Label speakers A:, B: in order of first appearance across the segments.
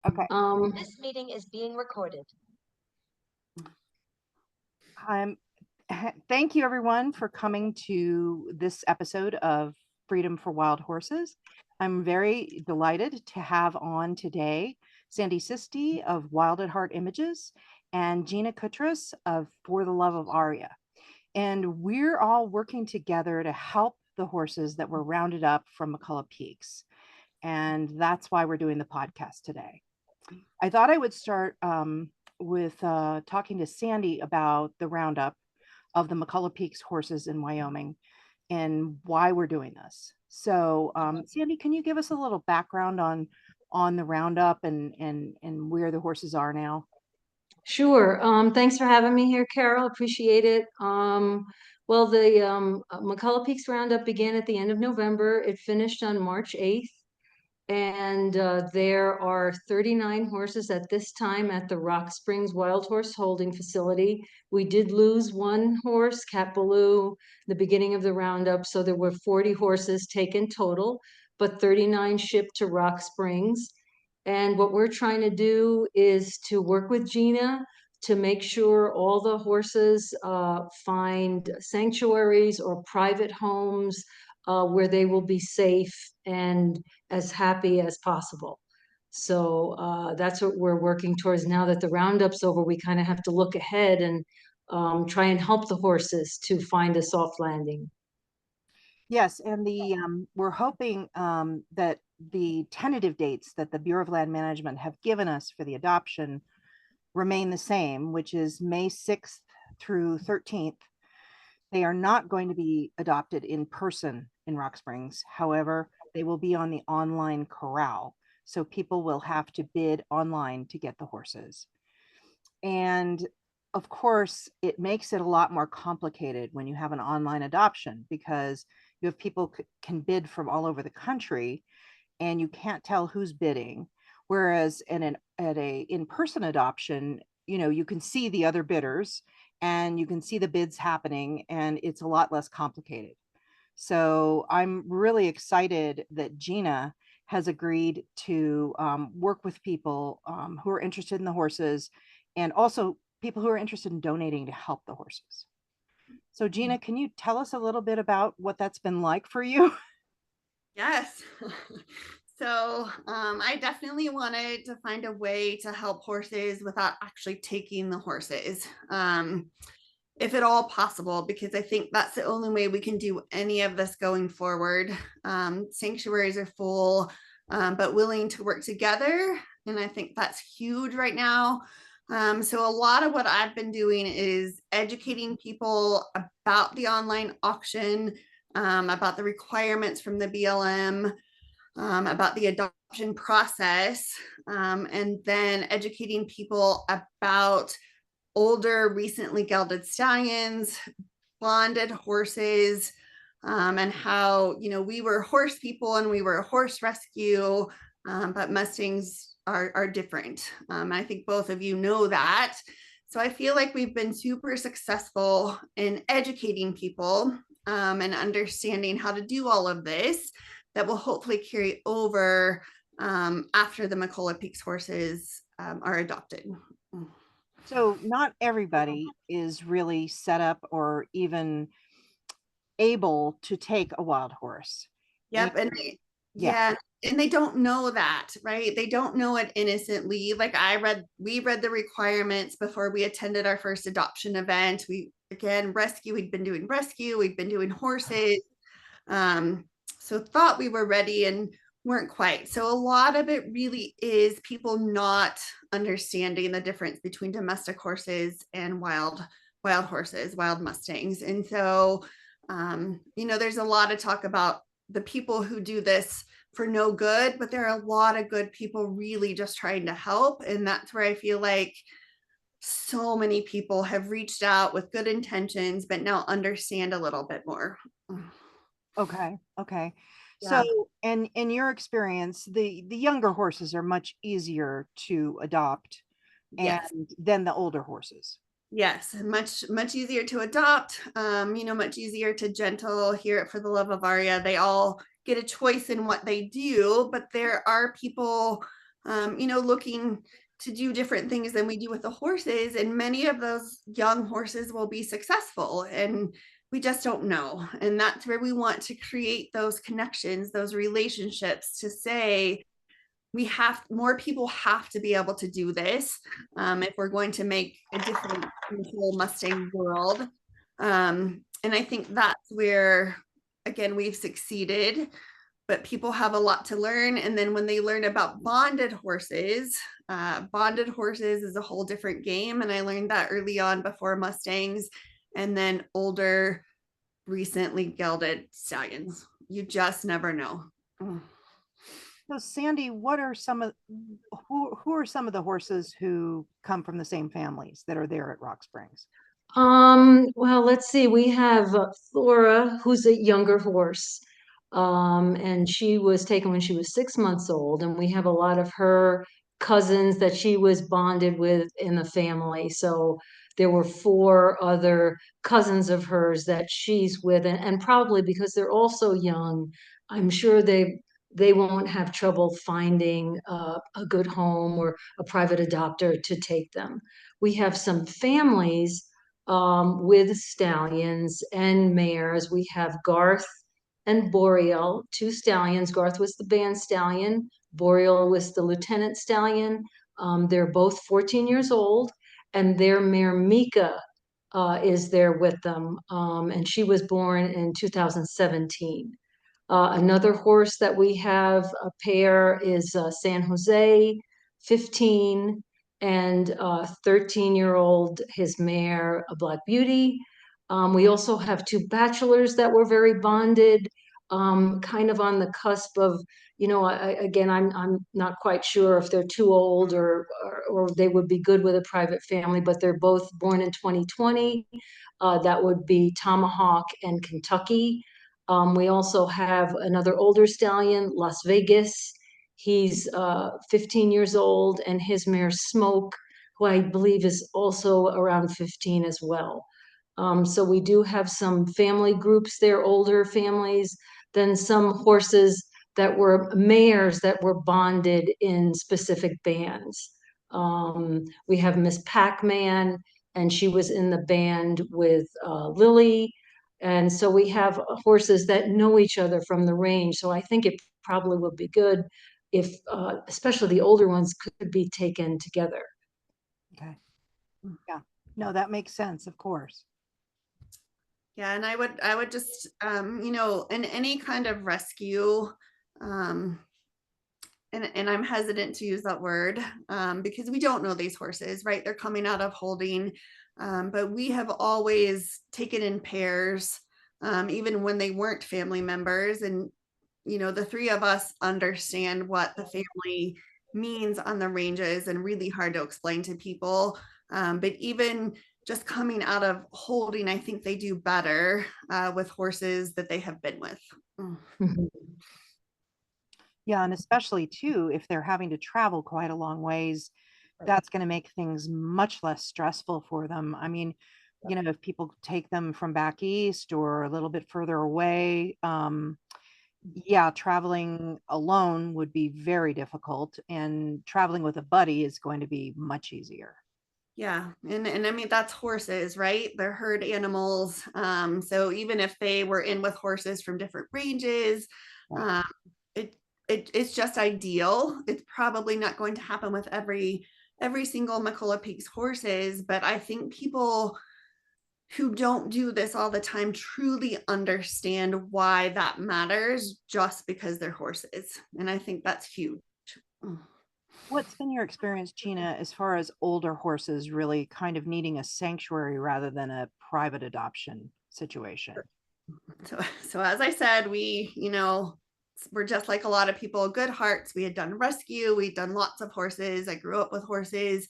A: Okay.
B: This meeting is being recorded.
A: Thank you, everyone, for coming to this episode of Freedom for Wild Horses. I'm very delighted to have on today Sandy Sisti of Wild at Heart Images and Gina Kutras of For the Love of Aria. And we're all working together to help the horses that were rounded up from McCulla Peaks. And that's why we're doing the podcast today. I thought I would start with talking to Sandy about the roundup of the McCullough Peaks horses in Wyoming and why we're doing this. So, Sandy, can you give us a little background on the roundup and where the horses are now?
C: Sure. Thanks for having me here, Carol. Appreciate it. Well, the McCullough Peaks Roundup began at the end of November. It finished on March 8th. And there are 39 horses at this time at the Rock Springs Wild Horse Holding Facility. We did lose one horse, Cat Baloo, the beginning of the roundup. So there were 40 horses taken total, but 39 shipped to Rock Springs. And what we're trying to do is to work with Gina to make sure all the horses find sanctuaries or private homes where they will be safe and as happy as possible. So that's what we're working towards. Now that the roundup's over, we kind of have to look ahead and try and help the horses to find a soft landing.
A: Yes, and we're hoping that the tentative dates that the Bureau of Land Management have given us for the adoption remain the same, which is May 6th through 13th. They are not going to be adopted in person in Rock Springs. However, they will be on the online corral. So people will have to bid online to get the horses. And of course, it makes it a lot more complicated when you have an online adoption because you have people can bid from all over the country and you can't tell who's bidding. Whereas at a in-person adoption, you can see the other bidders and you can see the bids happening and it's a lot less complicated. So I'm really excited that Gina has agreed to work with people who are interested in the horses and also people who are interested in donating to help the horses. So Gina, can you tell us a little bit about what that's been like for you?
D: Yes. So I definitely wanted to find a way to help horses without actually taking the horses, if at all possible, because I think that's the only way we can do any of this going forward. Sanctuaries are full, but willing to work together. And I think that's huge right now. So a lot of what I've been doing is educating people about the online auction, about the requirements from the BLM, about the adoption process, and then educating people about older, recently gelded stallions, bonded horses, and how, we were horse people and we were a horse rescue, but Mustangs are different. I think both of you know that. So I feel like we've been super successful in educating people and understanding how to do all of this that will hopefully carry over after the McCulla Peaks horses are adopted.
A: So not everybody is really set up or even able to take a wild horse.
D: Yep. And and they don't know that, right? They don't know it innocently. Like we read the requirements before we attended our first adoption event. We'd been doing rescue, we'd been doing horses. So thought we were ready and weren't quite. So a lot of it really is people not understanding the difference between domestic horses and wild horses, wild Mustangs. And so, there's a lot of talk about the people who do this for no good, but there are a lot of good people really just trying to help. And that's where I feel like so many people have reached out with good intentions, but now understand a little bit more.
A: Okay.
D: Yeah.
A: So, and in your experience, the younger horses are much easier to adopt
D: Yes.
A: and than the older horses.
D: Yes, much easier to adopt, much easier to gentle here at For the Love of Aria. They all get a choice in what they do, but there are people looking to do different things than we do with the horses. And many of those young horses will be successful, and we just don't know. And that's where we want to create those connections, those relationships, to say, more people have to be able to do this if we're going to make a difference in the whole Mustang world. And I think that's where, again, we've succeeded, but people have a lot to learn. And then when they learn about bonded horses is a whole different game. And I learned that early on before Mustangs, and then older, recently gelded stallions. You just never know.
A: So Sandy, what are some of who are some of the horses who come from the same families that are there at Rock Springs?
C: Well, let's see. We have Flora, who's a younger horse. And she was taken when she was 6 months old, and we have a lot of her cousins that she was bonded with in the family. So there were 4 other cousins of hers that she's with, and probably because they're all so young, I'm sure they won't have trouble finding a good home or a private adopter to take them. We have some families with stallions and mares. We have Garth and Boreal, 2 stallions. Garth was the band stallion. Boreal was the lieutenant stallion. They're both 14 years old, and their mare Mika is there with them, and she was born in 2017. Another horse that we have a pair is San Jose, 15, and 13-year-old, his mare, a Black Beauty. We also have 2 bachelors that were very bonded, kind of on the cusp of, again, I'm not quite sure if they're too old or they would be good with a private family, but they're both born in 2020. That would be Tomahawk and Kentucky. We also have another older stallion, Las Vegas. He's 15 years old, and his mare Smoke, who I believe is also around 15 as well. So we do have some family groups there, older families, then some horses that were mares that were bonded in specific bands. We have Miss Pac-Man, and she was in the band with Lily. And so we have horses that know each other from the range. So I think it probably would be good if, especially the older ones, could be taken together.
A: Okay. Yeah. No, that makes sense, of course.
D: Yeah, and I would just in any kind of rescue, and I'm hesitant to use that word because we don't know these horses, right? They're coming out of holding, but we have always taken in pairs, even when they weren't family members. And the 3 of us understand what the family means on the ranges, and really hard to explain to people. But even just coming out of holding, I think they do better with horses that they have been with.
A: Yeah, and especially too, if they're having to travel quite a long ways, that's going to make things much less stressful for them. I mean, if people take them from back east or a little bit further away, yeah, traveling alone would be very difficult, and traveling with a buddy is going to be much easier.
D: Yeah, and I mean, that's horses, right? They're herd animals. So even if they were in with horses from different ranges, it's just ideal. It's probably not going to happen with every single McCulla Peaks horses, but I think people who don't do this all the time truly understand why that matters, just because they're horses. And I think that's huge.
A: What's been your experience, Gina, as far as older horses really kind of needing a sanctuary rather than a private adoption situation?
D: So as I said, we're just like a lot of people, good hearts. We had done rescue, we'd done lots of horses. I grew up with horses.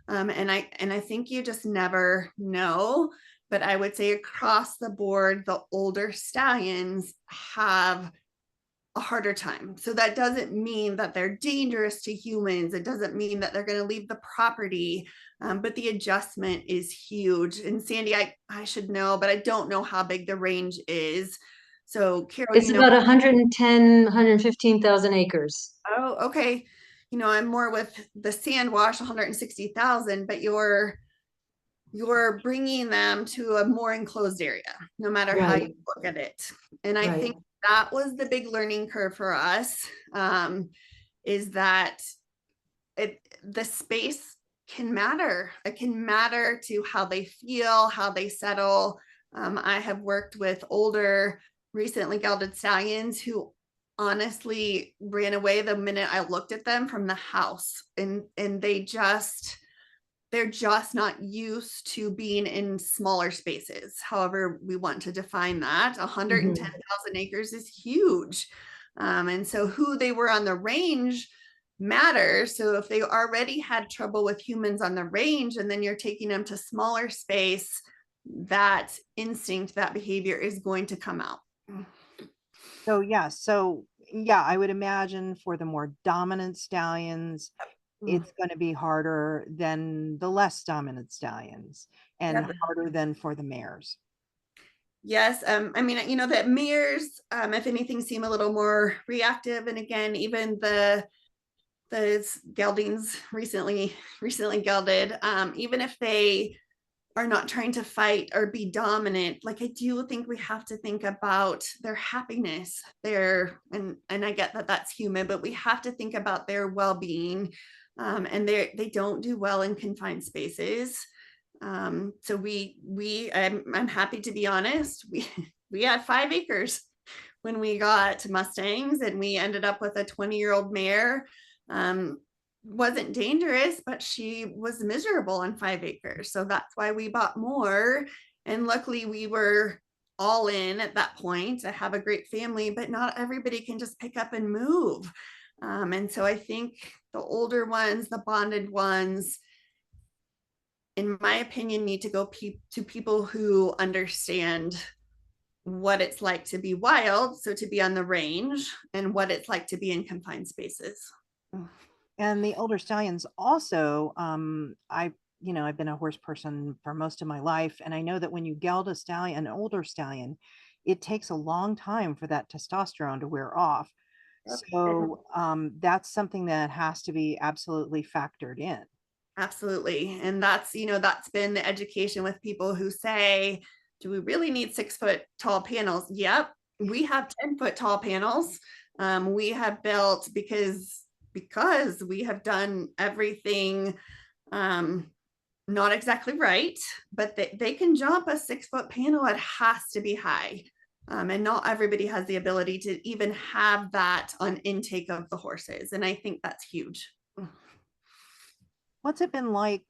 D: And I think you just never know. But I would say across the board, the older stallions have a harder time. So that doesn't mean that they're dangerous to humans. It doesn't mean that they're going to leave the property. But the adjustment is huge. And Sandy, I should know, but I don't know how big the range is. So Carol,
C: it's about 110, 115,000 acres.
D: Oh, okay. I'm more with the sand wash 160,000, but you're bringing them to a more enclosed area, no matter how
C: Right.
D: you look at it. And I
C: Right.
D: think that was the big learning curve for us, is that the space can matter. It can matter to how they feel, how they settle. I have worked with older, recently gelded stallions who honestly ran away the minute I looked at them from the house, and they're just not used to being in smaller spaces. However, we want to define that. 110,000 acres is huge. And so who they were on the range matters. So if they already had trouble with humans on the range, and then you're taking them to smaller space, that instinct, that behavior is going to come out.
A: So I would imagine for the more dominant stallions, it's going to be harder than the less dominant stallions, and
D: Yep.
A: harder than for the mares.
D: Yes, I mean, that mares, if anything, seem a little more reactive. And again, even the geldings recently gelded, even if they are not trying to fight or be dominant, like, I do think we have to think about their happiness, and I get that that's human, but we have to think about their well-being. And they don't do well in confined spaces. So I'm happy to be honest, we had 5 acres when we got Mustangs, and we ended up with a 20-year-old mare. Wasn't dangerous, but she was miserable on 5 acres. So that's why we bought more. And luckily we were all in at that point. I have a great family, but not everybody can just pick up and move. And so I think the older ones, the bonded ones, in my opinion, need to go to people who understand what it's like to be wild, so to be on the range, and what it's like to be in confined spaces.
A: And the older stallions also, I've been a horse person for most of my life, and I know that when you geld a stallion, an older stallion, it takes a long time for that testosterone to wear off. So that's something that has to be absolutely factored in.
D: Absolutely. And that's been the education with people who say, do we really need 6-foot tall panels? Yep. We have 10-foot tall panels. We have built because we have done everything not exactly right, but they can jump a 6-foot panel. It has to be high. And not everybody has the ability to even have that on intake of the horses. And I think that's huge.
A: What's it been like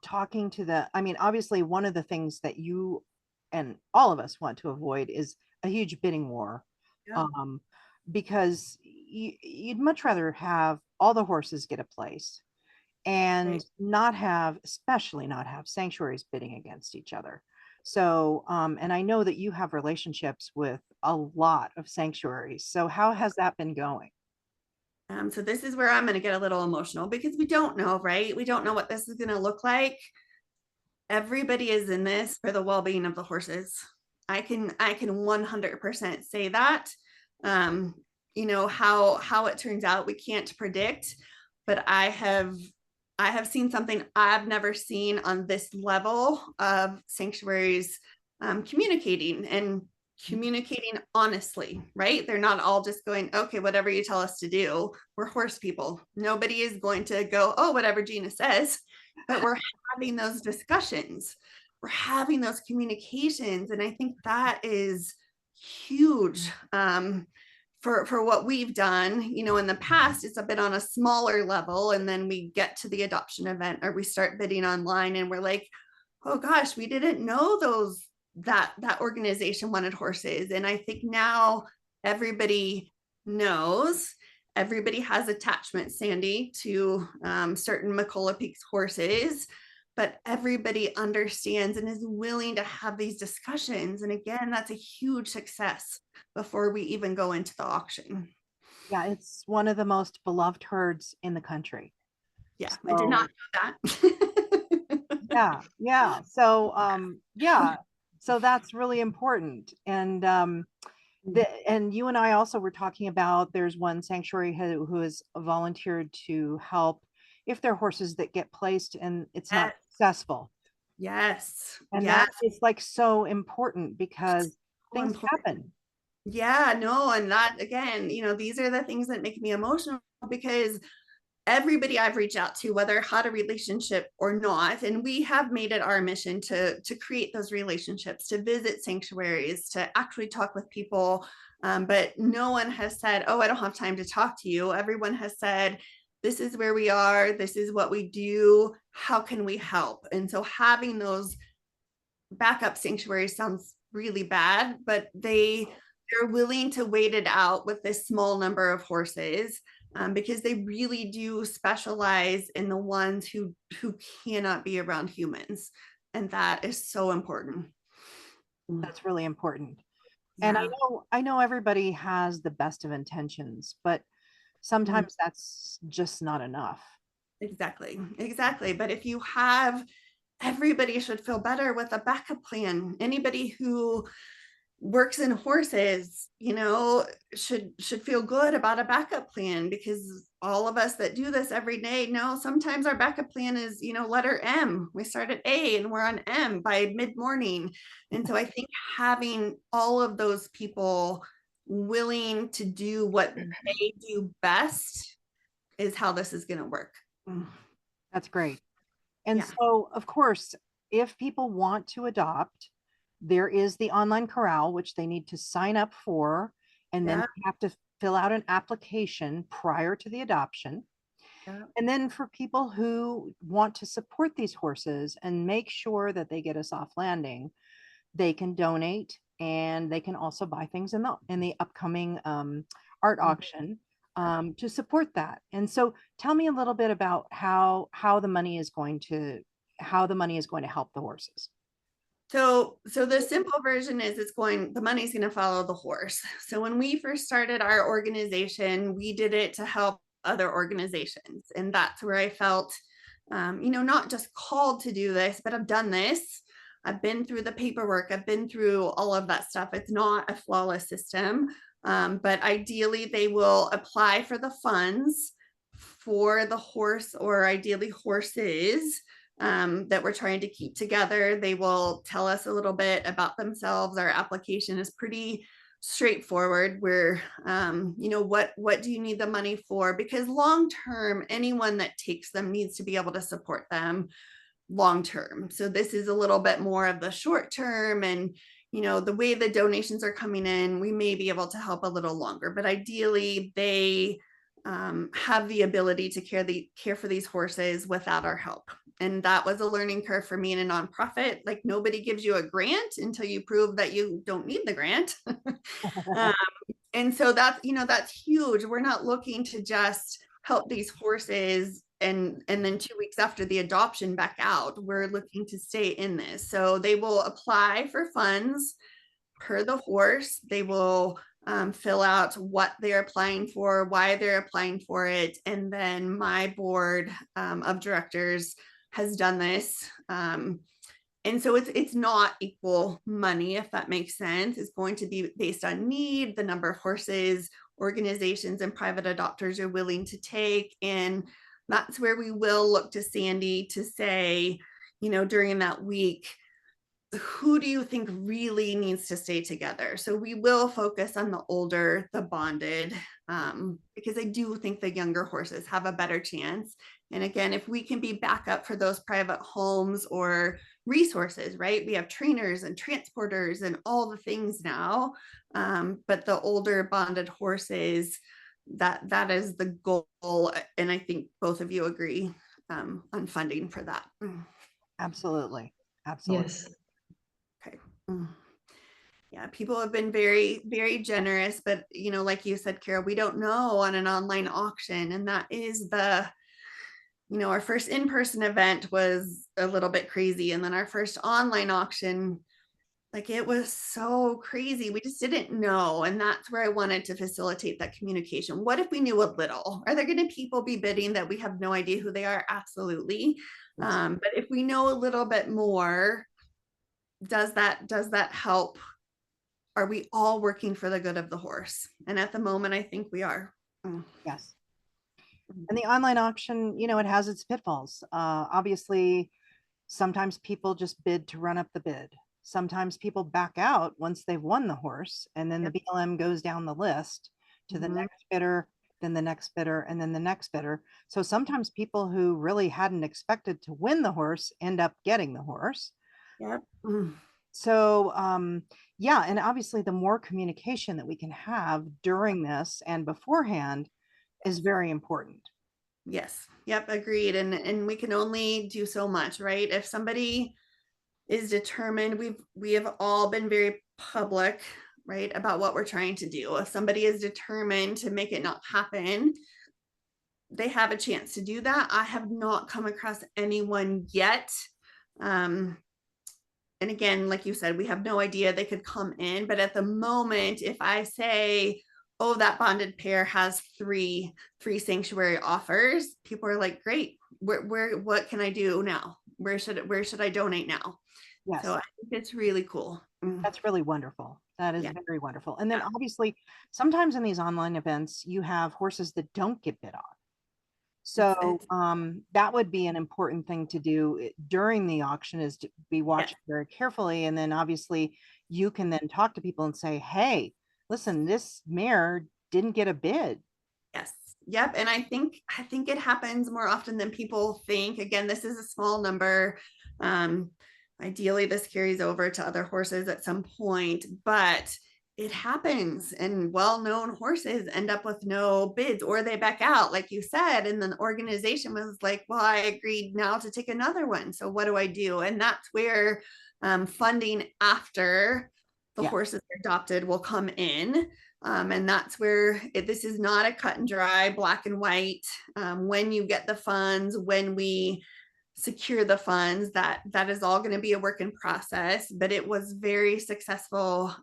A: talking to obviously one of the things that you and all of us want to avoid is a huge bidding war.
D: Yeah.
A: Because you'd much rather have all the horses get a place and especially not have sanctuaries bidding against each other. So, and I know that you have relationships with a lot of sanctuaries. So how has that been going?
D: So this is where I'm going to get a little emotional, because we don't know, right? We don't know what this is going to look like. Everybody is in this for the well-being of the horses. I can 100% say that. How it turns out, we can't predict, but I have seen something I've never seen on this level of sanctuaries communicating honestly, right? They're not all just going, okay, whatever you tell us to do. We're horse people. Nobody is going to go, oh, whatever Gina says, but we're having those discussions. We're having those communications. And I think that is huge. For what we've done, in the past, it's a bit on a smaller level. And then we get to the adoption event, or we start bidding online, and we're like, oh gosh, we didn't know that organization wanted horses. And I think now everybody knows, everybody has attachment, Sandy, to certain McCulla Peaks horses, but everybody understands and is willing to have these discussions. And again, that's a huge success before we even go into the auction.
A: Yeah, it's one of the most beloved herds in the country.
D: Yeah,
A: So,
D: I did not know that.
A: yeah. So that's really important. And And you and I also were talking about, there's one sanctuary who has volunteered to help if there are horses that get placed and it's not
D: Yes.
A: successful.
D: Yes.
A: And
D: Yes.
A: that is like so important because
D: So
A: things
D: important.
A: happen.
D: Yeah, no, and that again, these are the things that make me emotional because everybody I've reached out to, whether had a relationship or not, and we have made it our mission to create those relationships, to visit sanctuaries, to actually talk with people. But no one has said, "Oh, I don't have time to talk to you." Everyone has said, "This is where we are. This is what we do. How can we help?" And so having those backup sanctuaries sounds really bad, but they're willing to wait it out with this small number of horses, because they really do specialize in the ones who cannot be around humans, and that is so important.
A: That's really important. And
D: Yeah,
A: I know everybody has the best of intentions, but sometimes that's just not enough.
D: exactly. But if you have, everybody should feel better with a backup plan. Anybody who works in horses, should feel good about a backup plan, because all of us that do this every day know sometimes our backup plan is, letter M. We start at A and we're on M by mid-morning. And so I think having all of those people willing to do what they do best is how this is going to work.
A: That's great. And
D: Yeah.
A: so, of course, if people want to adopt, there is the online corral, which they need to sign up for, and then
D: Yeah.
A: they have to fill out an application prior to the adoption.
D: Yeah.
A: And then for people who want to support these horses and make sure that they get us off landing, they can donate and they can also buy things in the upcoming art auction to support that. And so tell me a little bit about how the money is going to help the horses.
D: So the simple version is the money's going to follow the horse. So when we first started our organization, we did it to help other organizations. And that's where I felt, not just called to do this, but I've done this. I've been through the paperwork. I've been through all of that stuff. It's not a flawless system. But ideally they will apply for the funds for the horse, or ideally horses, that we're trying to keep together. They will tell us a little bit about themselves. Our application is pretty straightforward. We're, what do you need the money for? Because long term, anyone that takes them needs to be able to support them long term. So this is a little bit more of the short term, and the way the donations are coming in, we may be able to help a little longer, but ideally they have the ability to care for these horses without our help. And that was a learning curve for me in a nonprofit. Like, nobody gives you a grant until you prove that you don't need the grant. And so that's huge. We're not looking to just help these horses and then 2 weeks after the adoption back out. We're looking to stay in this. So they will apply for funds per the horse. They will fill out what they're applying for, why they're applying for it. And then my board of directors has done this. And so it's not equal money, if that makes sense. It's going to be based on need, the number of horses organizations and private adopters are willing to take. And that's where we will look to Sandy to say, during that week, who do you think really needs to stay together? So we will focus on the older, the bonded, because I do think the younger horses have a better chance. And again, if we can be backup for those private homes or resources, right? We have trainers and transporters and all the things now. But the older bonded horses, that is the goal. And I think both of you agree on funding for that.
A: Absolutely. Absolutely.
C: Yes.
D: Okay. Yeah, people have been very, very generous, but like you said, Carol, we don't know on an online auction. And that is our first in-person event was a little bit crazy. And then our first online auction, like, it was so crazy. We just didn't know. And that's where I wanted to facilitate that communication. What if we knew a little? Are there going to people be bidding that we have no idea who they are? Absolutely. But if we know a little bit more, does that help are we all working for the good of the horse? And at the moment, I think we are.
A: Yes. And the online auction, you know, it has its pitfalls. Obviously, sometimes people just bid to run up the bid. Sometimes people back out once they've won the horse, and then the BLM goes down the list to the next bidder, then the next bidder, and then the next bidder. So sometimes people who really hadn't expected to win the horse end up getting the horse.
D: Yep.
A: So yeah, and obviously the more communication that we can have during this and beforehand is very important.
D: Yes. Yep. Agreed. And we can only do so much, right? If somebody is determined, we have all been very public, right, about what we're trying to do. If somebody is determined to make it not happen, they have a chance to do that. I have not come across anyone yet. And again, like you said, we have no idea they could come in, but at the moment, if I say, oh, that bonded pair has three sanctuary offers, people are like, great, what can I do now? Where should I donate now?
A: Yes.
D: So I think it's really cool.
A: That's really wonderful. That is
D: Yeah.
A: very wonderful. And then
D: Yeah.
A: obviously, sometimes in these online events, you have horses that don't get bid on. So that would be an important thing to do during the auction, is to be watching very carefully. And then obviously you can then talk to people and say, hey, listen, this mare didn't get a bid.
D: Yes. Yep. And I think it happens more often than people think. Again, this is a small number. Ideally, this carries over to other horses at some point, but it happens. And well-known horses end up with no bids, or they back out, like you said. And then the organization was like, well, I agreed now to take another one. So what do I do? And that's where funding after the horses are adopted will come in. And that's where this is not a cut and dry, black and white. When you get the funds, when we secure the funds, that is all going to be a work in process. But it was very successful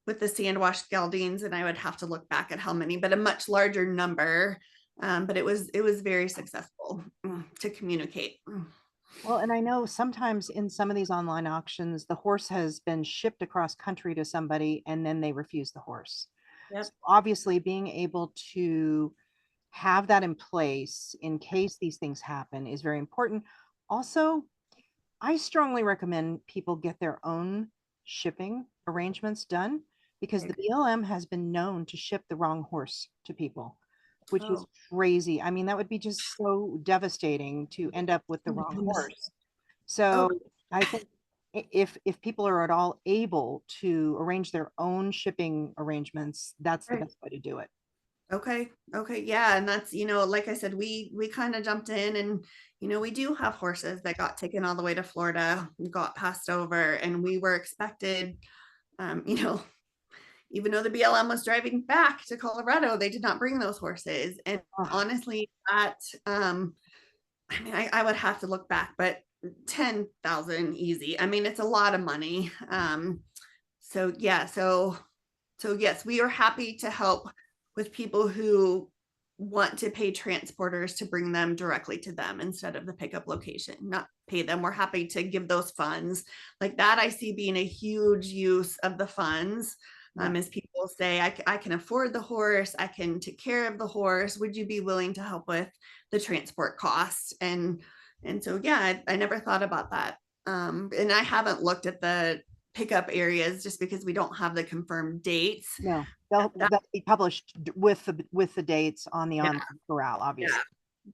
D: with the sandwash geldings, and I would have to look back at how many, but a much larger number. But it was very successful to communicate.
A: Well, and I know sometimes in some of these online auctions, the horse has been shipped across country to somebody and then they refuse the horse.
D: Yep.
A: So obviously being able to have that in place in case these things happen is very important. Also, I strongly recommend people get their own shipping arrangements done, because the BLM has been known to ship the wrong horse to people, which is crazy. I mean, that would be just so devastating to end up with the wrong horse. So I think if people are at all able to arrange their own shipping arrangements, that's the best way to do it.
D: Okay. Yeah. And that's, like I said, we kind of jumped in, and, we do have horses that got taken all the way to Florida, got passed over, and we were expected, even though the BLM was driving back to Colorado, they did not bring those horses. And honestly, that, I would have to look back, but 10,000 easy. I mean, it's a lot of money. So yes, we are happy to help with people who want to pay transporters to bring them directly to them instead of the pickup location. Not pay them, we're happy to give those funds. Like that, I see being a huge use of the funds. As people say, I can afford the horse, I can take care of the horse, would you be willing to help with the transport costs? And so yeah, I never thought about that. And I haven't looked at the pickup areas just because we don't have the confirmed dates.
A: No, they'll be published with the dates on the online corral, obviously.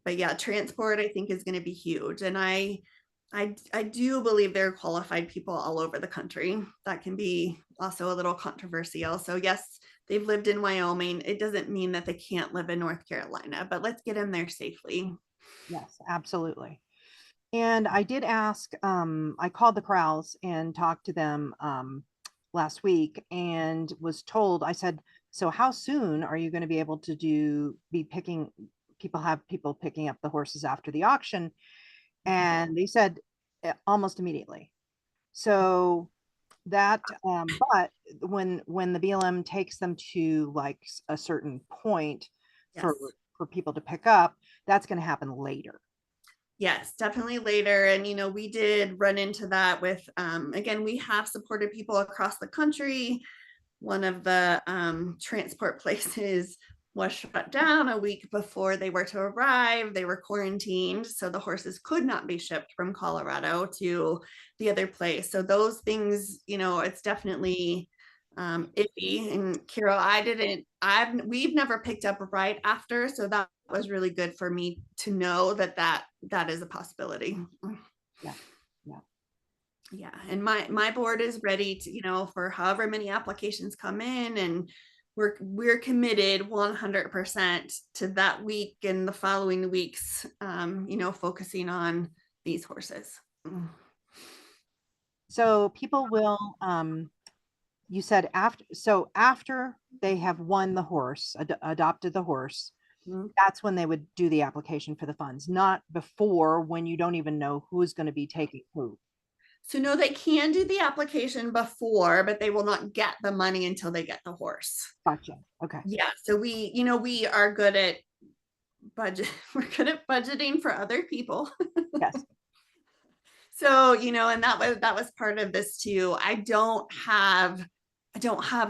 D: But yeah, transport I think is going to be huge. And I do believe there are qualified people all over the country. That can be also a little controversial. So yes, they've lived in Wyoming. It doesn't mean that they can't live in North Carolina, but let's get them there safely.
A: Yes, absolutely. And I did ask, I called the corrals and talked to them last week, and was told, I said, so how soon are you going to be able to have people picking up the horses after the auction? And they said almost immediately. So that, but when the BLM takes them to like a certain point for people to pick up, that's going to happen later.
D: Yes, definitely later. And, we did run into that with, again, we have supported people across the country. One of the transport places was shut down a week before they were to arrive. They were quarantined, so the horses could not be shipped from Colorado to the other place. So those things, it's definitely iffy. And Carol, we've never picked up right after, so that was really good for me to know that is a possibility.
A: Yeah. Yeah.
D: Yeah, and my board is ready to, for however many applications come in, and we're committed 100% to that week and the following weeks, focusing on these horses.
A: So people will, you said after they have won the horse, adopted the horse,
D: Mhm.
A: that's when they would do the application for the funds, not before, when you don't even know who's going to be taking who.
D: So no, they can do the application before, but they will not get the money until they get the horse.
A: Gotcha. Okay.
D: Yeah, so we are good at budget. We're good at budgeting for other people.
A: Yes.
D: So, and that was part of this too. I don't have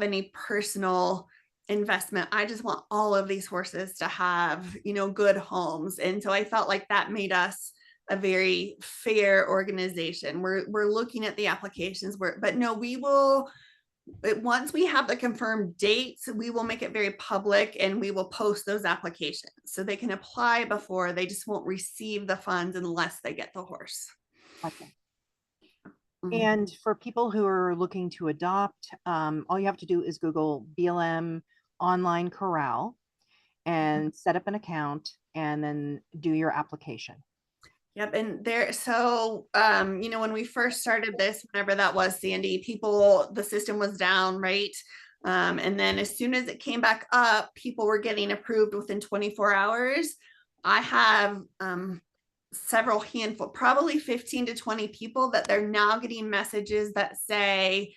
D: any personal investment. I just want all of these horses to have, good homes. And so I felt like that made us a very fair organization. We're looking at the applications, but no, we will, once we have the confirmed dates, we will make it very public, and we will post those applications so they can apply before. They just won't receive the funds unless they get the horse.
A: Gotcha.
D: Mhm.
A: And for people who are looking to adopt, all you have to do is Google BLM online corral and set up an account and then do your application.
D: Yep. And so, when we first started this, whenever that was, Sandy, the system was down, right? And then as soon as it came back up, people were getting approved within 24 hours. I have several handful, probably 15 to 20 people that they're now getting messages that say,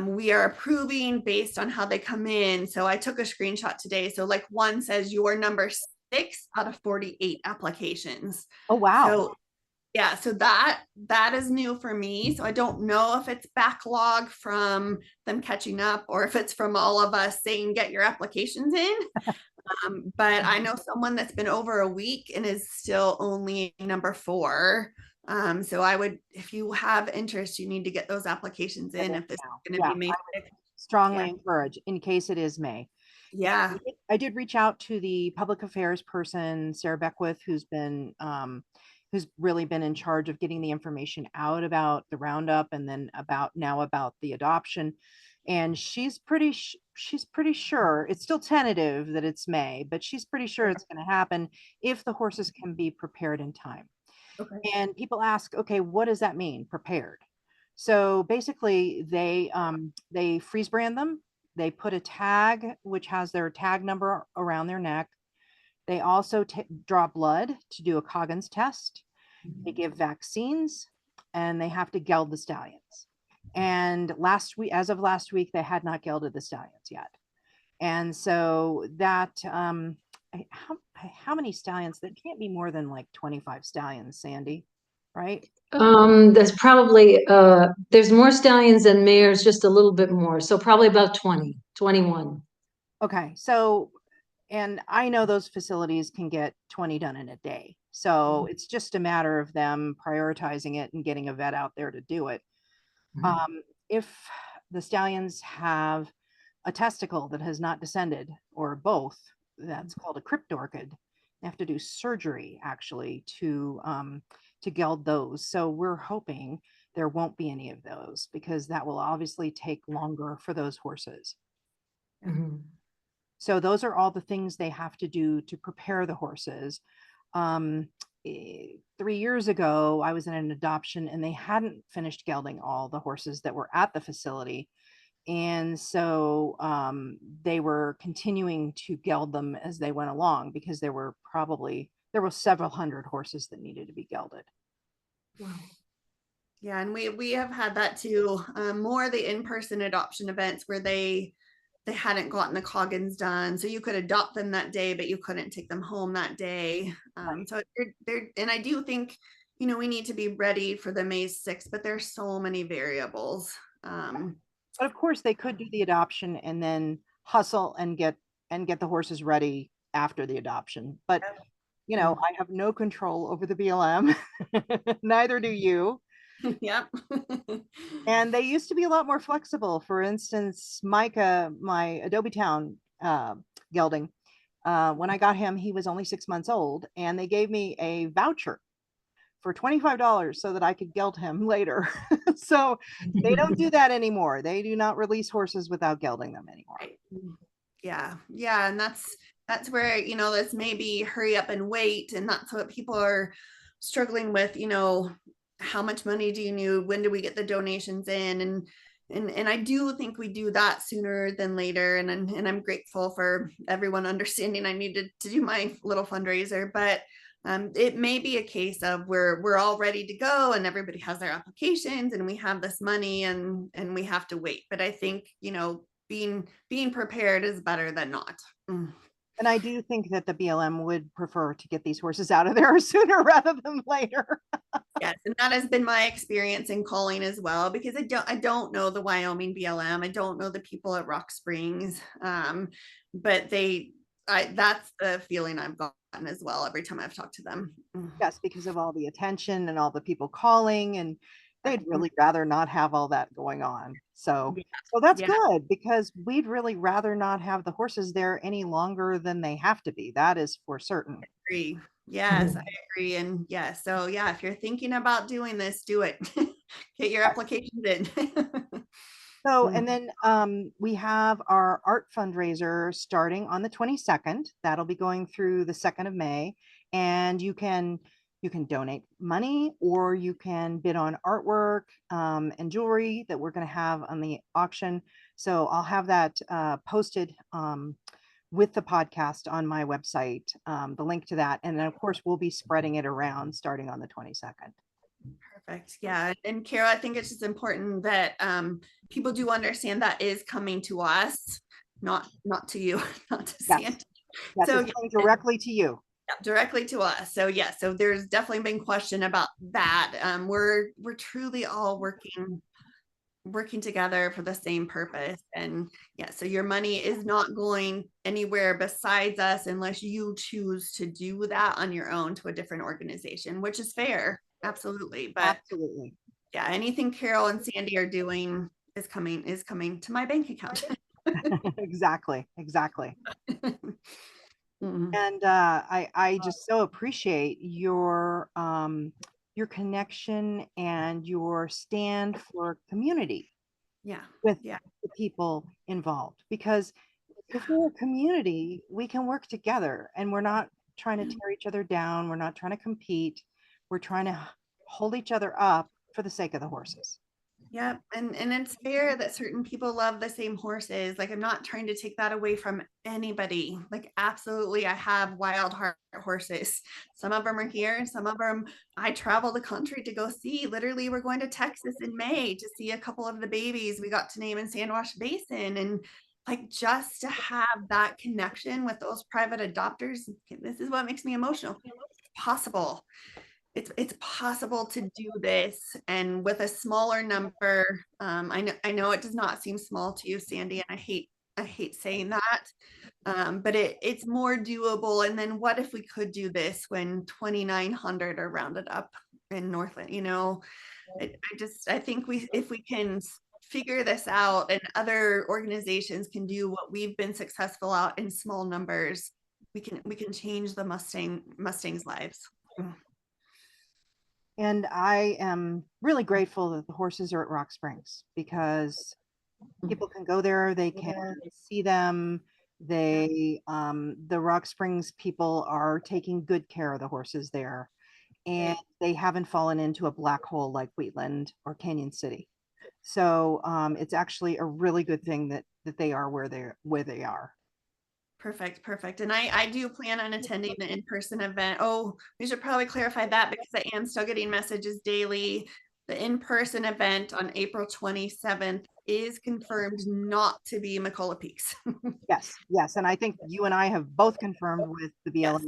D: we are approving based on how they come in. So I took a screenshot today. So like one says your number 6 out of 48 applications.
A: Oh, wow.
D: So yeah, so that is new for me. So I don't know if it's backlog from them catching up, or if it's from all of us saying get your applications in. But I know someone that's been over a week and is still only number 4. So I would, if you have interest, you need to get those applications in if this is going to
A: Yeah,
D: be May
A: I
D: 6th.
A: strongly
D: Yeah.
A: encourage in case it is May.
D: Yeah.
A: I did reach out to the public affairs person, Sarah Beckwith, who's really been in charge of getting the information out about the roundup, and then about the adoption. And she's pretty sure it's still tentative that it's May, but she's pretty sure it's going to happen if the horses can be prepared in time.
D: Okay.
A: And people ask, okay, what does that mean, prepared? So basically they freeze brand them. They put a tag, which has their tag number around their neck. They also draw blood to do a Coggins test. They give vaccines, and they have to geld the stallions. And as of last week, they had not gelded the stallions yet. And so that, how many stallions? That can't be more than like 25 stallions, Sandy, right?
C: There's probably, there's more stallions than mares, just a little bit more. So probably about 20, 21.
A: Okay. So, and I know those facilities can get 20 done in a day. So it's just a matter of them prioritizing it and getting a vet out there to do it. If the stallions have a testicle that has not descended, or both, that's called a cryptorchid. They have to do surgery actually to geld those. So we're hoping there won't be any of those, because that will obviously take longer for those horses.
C: Mhm.
A: So those are all the things they have to do to prepare the horses. 3 years ago, I was in an adoption, and they hadn't finished gelding all the horses that were at the facility. And so they were continuing to geld them as they went along, because there were several hundred horses that needed to be gelded.
C: Wow.
D: Yeah, and we have had that too. More the in-person adoption events where they they hadn't gotten the Coggins done. So you could adopt them that day, but you couldn't take them home that day. So and I do think, we need to be ready for the May 6th, but there's so many variables.
A: But of course, they could do the adoption and then hustle and get the horses ready after the adoption. But I have no control over the BLM. Neither do you.
D: Yep.
A: And they used to be a lot more flexible. For instance, Micah, my Adobe Town gelding, when I got him, he was only 6 months old, and they gave me a voucher for $25 so that I could geld him later. So they don't do that anymore. They do not release horses without gelding them anymore.
D: Right. Yeah. And that's where, this maybe hurry up and wait. And that's what people are struggling with, how much money do you need? When do we get the donations in? And I do think we do that sooner than later. And I'm grateful for everyone understanding I needed to do my little fundraiser, but it may be a case of we're all ready to go and everybody has their applications and we have this money and we have to wait. But I think, being prepared is better than not.
A: And I do think that the BLM would prefer to get these horses out of there sooner rather than later.
D: Yes, and that has been my experience in calling as well, because I don't know the Wyoming BLM. I don't know the people at Rock Springs, but that's the feeling I've gotten as well every time I've talked to them.
A: Yes, because of all the attention and all the people calling, and they'd really rather not have all that going on. So that's good, because we'd really rather not have the horses there any longer than they have to be. That is for certain.
D: I agree. Yes, I agree. And so if you're thinking about doing this, do it. Get your applications in.
A: So, and then we have our art fundraiser starting on the 22nd. That'll be going through the 2nd of May. And you can donate money, or you can bid on artwork and jewelry that we're going to have on the auction. So I'll have that posted with the podcast on my website, the link to that. And then of course we'll be spreading it around starting on the 22nd.
D: Perfect. Yeah. And Carol, I think it's just important that people do understand that is coming to us, not to you, not to Sandy.
A: Yes, so it's coming directly to you.
D: Directly to us. So so there's definitely been question about that. We're truly all working together for the same purpose. And so your money is not going anywhere besides us unless you choose to do that on your own to a different organization, which is fair. Absolutely. But
A: absolutely.
D: Yeah, anything Carol and Sandy are doing is coming to my bank account.
A: Exactly. And I just so appreciate your connection and your stand for community. With the people involved, because if we're a community, we can work together, and we're not trying to tear each other down. We're not trying to compete. We're trying to hold each other up for the sake of the horses.
D: Yeah. And it's fair that certain people love the same horses. Like, I'm not trying to take that away from anybody. Like, absolutely. I have wild heart horses. Some of them are here. Some of them I travel the country to go see. Literally, we're going to Texas in May to see a couple of the babies we got to name in Sandwash Basin. And like, just to have that connection with those private adopters, this is what makes me emotional. It's possible. It's possible to do this, and with a smaller number. I know it does not seem small to you, Sandy, and I hate saying that, but it's more doable. And then what if we could do this when 2,900 are rounded up in Northland? I think if we can figure this out, and other organizations can do what we've been successful at in small numbers, we can change the Mustangs' lives.
A: And I am really grateful that the horses are at Rock Springs, because people can go there, they can see them. The Rock Springs people are taking good care of the horses there, and they haven't fallen into a black hole like Wheatland or Canyon City. So it's actually a really good thing that they are where they are.
D: Perfect. And I do plan on attending the in-person event. Oh, we should probably clarify that, because I am still getting messages daily. The in-person event on April 27th is confirmed not to be McCulla Peaks.
A: Yes, yes. And I think you and I have both confirmed with the BLM,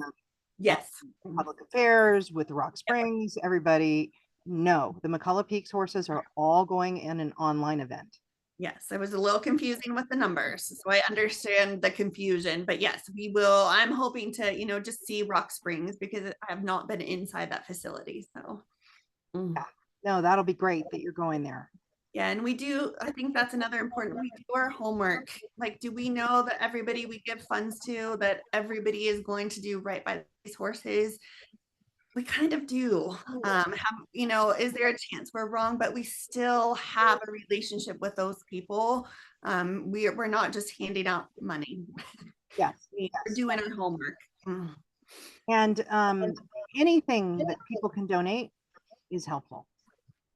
D: Yes.
A: Public Affairs, with Rock Springs, everybody. No, the McCullough Peaks horses are all going in an online event.
D: Yes, it was a little confusing with the numbers, so I understand the confusion, but yes, we will. I'm hoping to, just see Rock Springs because I have not been inside that facility. So,
A: Yeah. No, that'll be great that you're going there.
D: yeah, and I think that's another important, we do our homework. Like, do we know that everybody we give funds to, that everybody is going to do right by these horses? We kind of do. Is there a chance we're wrong, but we still have a relationship with those people. We're not just handing out money.
A: Yes,
D: We're
A: yes.
D: doing our homework.
A: And anything that people can donate is helpful.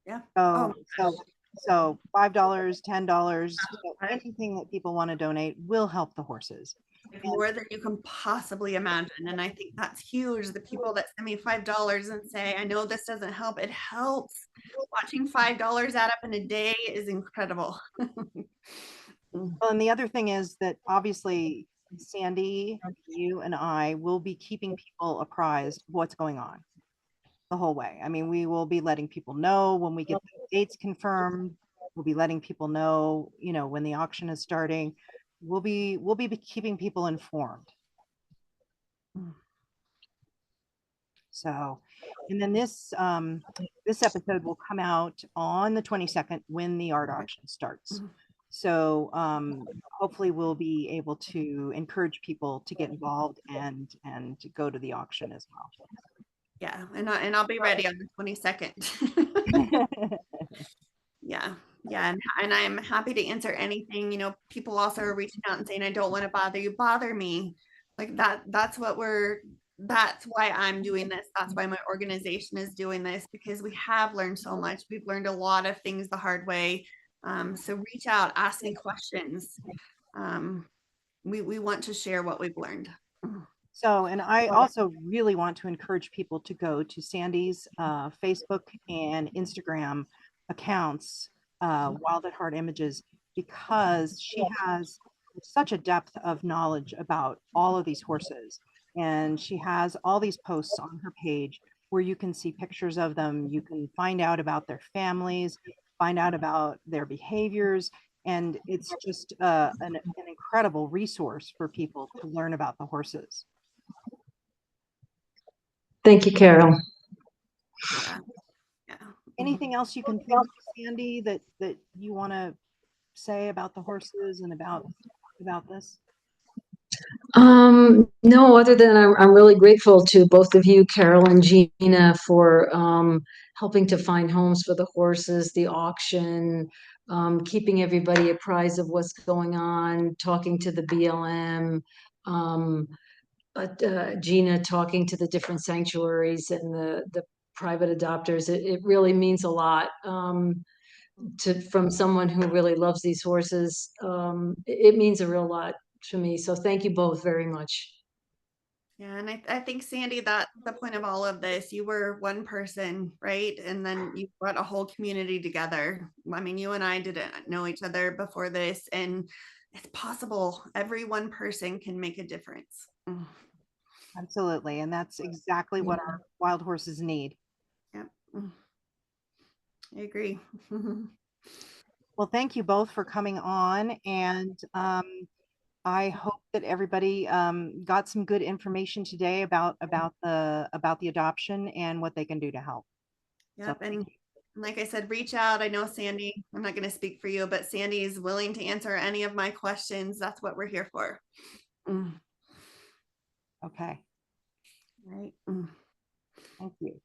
D: Yeah.
A: So,
D: Oh,
A: so $5, $10,
D: Right.
A: anything that people want to donate will help the horses.
D: More than you can possibly imagine. And I think that's huge. The people that send me $5 and say, I know this doesn't help, it helps. Watching $5 add up in a day is incredible.
A: Well, and the other thing is that obviously Sandy, you and I will be keeping people apprised of what's going on the whole way. I mean, we will be letting people know when we get the dates confirmed. We'll be letting people know, when the auction is starting. We'll be keeping people informed. So, and then this episode will come out on the 22nd when the art auction starts. So hopefully we'll be able to encourage people to get involved and to go to the auction as well.
D: Yeah, and I'll be ready on the 22nd. Yeah, and I'm happy to answer anything. People also are reaching out and saying, I don't want to bother you, bother me. Like that's why I'm doing this. That's why my organization is doing this, because we have learned so much. We've learned a lot of things the hard way. So reach out, ask me questions. We want to share what we've learned.
A: So, and I also really want to encourage people to go to Sandy's Facebook and Instagram accounts, Wild at Heart Images, because she has such a depth of knowledge about all of these horses. And she has all these posts on her page where you can see pictures of them. You can find out about their families, find out about their behaviors. And it's just an incredible resource for people to learn about the horses.
C: Thank you, Carol.
D: Yeah.
A: Anything else you can think of, Sandy, that you want to say about the horses and about this?
C: No, other than I'm really grateful to both of you, Carol and Gina, for helping to find homes for the horses, the auction, keeping everybody apprised of what's going on, talking to the BLM, Gina talking to the different sanctuaries and the private adopters. It really means a lot from someone who really loves these horses. It means a real lot to me. So thank you both very much.
D: Yeah, and I think, Sandy, that the point of all of this, you were one person, right? And then you brought a whole community together. I mean, you and I didn't know each other before this, and it's possible. Every one person can make a difference.
A: Absolutely. And that's exactly what our wild horses need.
D: Yep. I agree.
A: Well, thank you both for coming on. And I hope that everybody got some good information today about the adoption and what they can do to help.
D: Yep. And like I said, reach out. I know Sandy, I'm not going to speak for you, but Sandy is willing to answer any of my questions. That's what we're here for.
A: Okay.
D: Right.
A: Thank you.